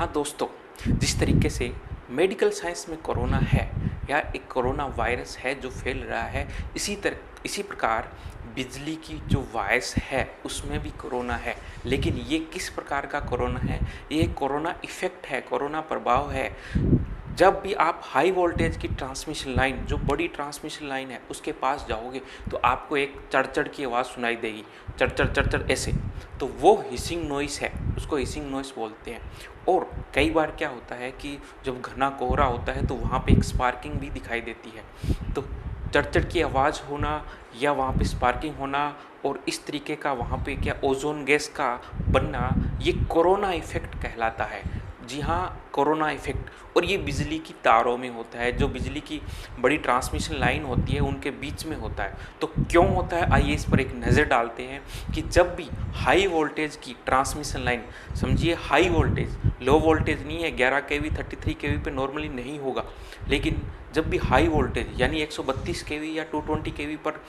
हाँ दोस्तों, जिस तरीके से मेडिकल साइंस में कोरोना है या एक कोरोना वायरस है जो फैल रहा है, इसी प्रकार बिजली की जो वायर्स है उसमें भी कोरोना है। लेकिन ये किस प्रकार का कोरोना है? ये कोरोना इफ़ेक्ट है, कोरोना प्रभाव है। जब भी आप हाई वोल्टेज की ट्रांसमिशन लाइन, जो बड़ी ट्रांसमिशन लाइन है, उसके पास जाओगे तो आपको एक चड़-चड़ की आवाज़ सुनाई देगी, चड़-चड़ चड़-चड़ ऐसे। तो वो हिसिंग नॉइज़ है, उसको हिसिंग नॉइज़ बोलते हैं। और कई बार क्या होता है कि जब घना कोहरा होता है तो वहाँ पे एक स्पार्किंग भी दिखाई देती है। तो चड़-चड़ की आवाज़ होना या वहाँ पे स्पार्किंग होना और इस तरीके का वहाँ पे क्या ओज़ोन गैस का बनना, ये कोरोना इफ़ेक्ट कहलाता है। जी हाँ, कोरोना इफ़ेक्ट। और ये बिजली की तारों में होता है, जो बिजली की बड़ी ट्रांसमिशन लाइन होती है उनके बीच में होता है। तो क्यों होता है, आइए इस पर एक नज़र डालते हैं कि जब भी हाई वोल्टेज की ट्रांसमिशन लाइन, समझिए हाई वोल्टेज, लो वोल्टेज नहीं है, 11 केवी 33 केवी पे नॉर्मली नहीं होगा, लेकिन जब भी हाई वोल्टेज यानी 132 केवी या 220 केवी पर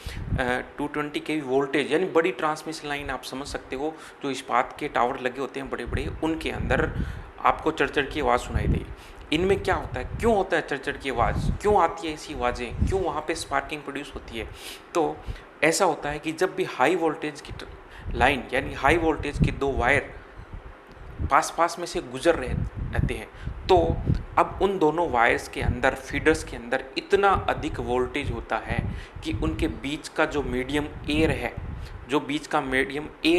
220 केवी वोल्टेज यानी बड़ी ट्रांसमिशन लाइन, आप समझ सकते हो जो इस्पात के टावर लगे होते हैं बड़े बड़े, उनके अंदर आपको चड़-चड़ की आवाज़ सुनाई देगी। इनमें क्या होता है, क्यों होता है चड़-चड़ की आवाज़, क्यों आती है ऐसी आवाज़ें, क्यों वहाँ पे स्पार्किंग प्रोड्यूस होती है? तो ऐसा होता है कि जब भी हाई वोल्टेज की लाइन यानी हाई वोल्टेज की दो वायर पास में से गुजर रहते हैं, तो अब उन दोनों वायर्स के अंदर, फीडर्स के अंदर इतना अधिक वोल्टेज होता है कि उनके बीच का जो मीडियम एयर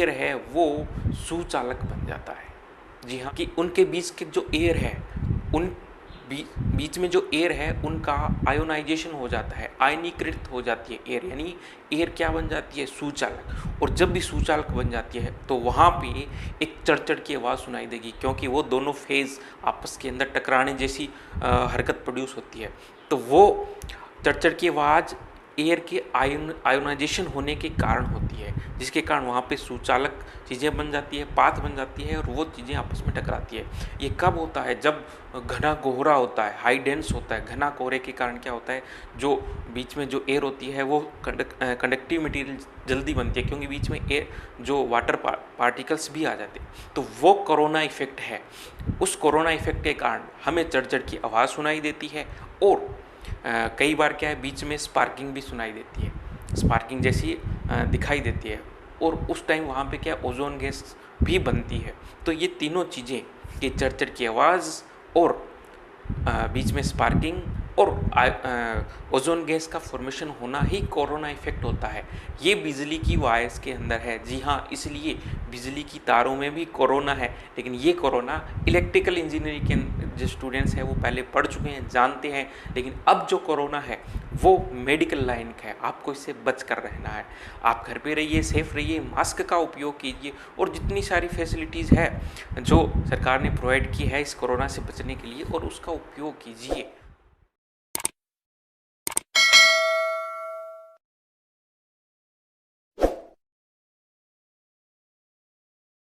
है, वो सुचालक बन जाता है। जी हाँ, कि उनके बीच के जो एयर है, उन बीच में जो एयर है उनका आयोनाइजेशन हो जाता है, आयनीकृत हो जाती है एयर, यानी एयर क्या बन जाती है, सुचालक। और जब भी सुचालक बन जाती है तो वहाँ पे एक चड़-चड़ की आवाज़ सुनाई देगी, क्योंकि वो दोनों फेज़ आपस के अंदर टकराने जैसी हरकत प्रोड्यूस होती है। तो वो चड़-चड़ की आवाज़ एयर के आयोनाइजेशन होने के कारण होती है, जिसके कारण वहाँ पे सुचालक चीज़ें बन जाती है, पाथ बन जाती है और वो चीज़ें आपस में टकराती है। ये कब होता है, जब घना कोहरा होता है, हाई डेंस होता है। घना कोहरे के कारण क्या होता है, जो बीच में जो एयर होती है वो कंडक्टिव मटेरियल जल्दी बनती है, क्योंकि बीच में एयर जो वाटर पार्टिकल्स भी आ जाते हैं। तो वो कोरोना इफ़ेक्ट है। उस कोरोना इफ़ेक्ट के कारण हमें चड़-चड़ की आवाज़ सुनाई देती है और कई बार क्या है, बीच में स्पार्किंग भी सुनाई देती है, स्पार्किंग जैसी दिखाई देती है। और उस टाइम वहाँ पे क्या ओज़ोन गैस भी बनती है। तो ये तीनों चीज़ें, ये चड़-चड़ की आवाज़ और बीच में स्पार्किंग और ओज़ोन गैस का फॉर्मेशन होना ही कोरोना इफ़ेक्ट होता है। ये बिजली की वायर्स के अंदर है। जी हाँ, इसलिए बिजली की तारों में भी कोरोना है। लेकिन ये कोरोना इलेक्ट्रिकल इंजीनियरिंग के जो स्टूडेंट्स हैं वो पहले पढ़ चुके हैं, जानते हैं। लेकिन अब जो कोरोना है वो मेडिकल लाइन का है, आपको इससे बच कर रहना है। आप घर पे रहिए, सेफ रहिए, मास्क का उपयोग कीजिए और जितनी सारी फैसिलिटीज़ है जो सरकार ने प्रोवाइड की है इस कोरोना से बचने के लिए, और उसका उपयोग कीजिए।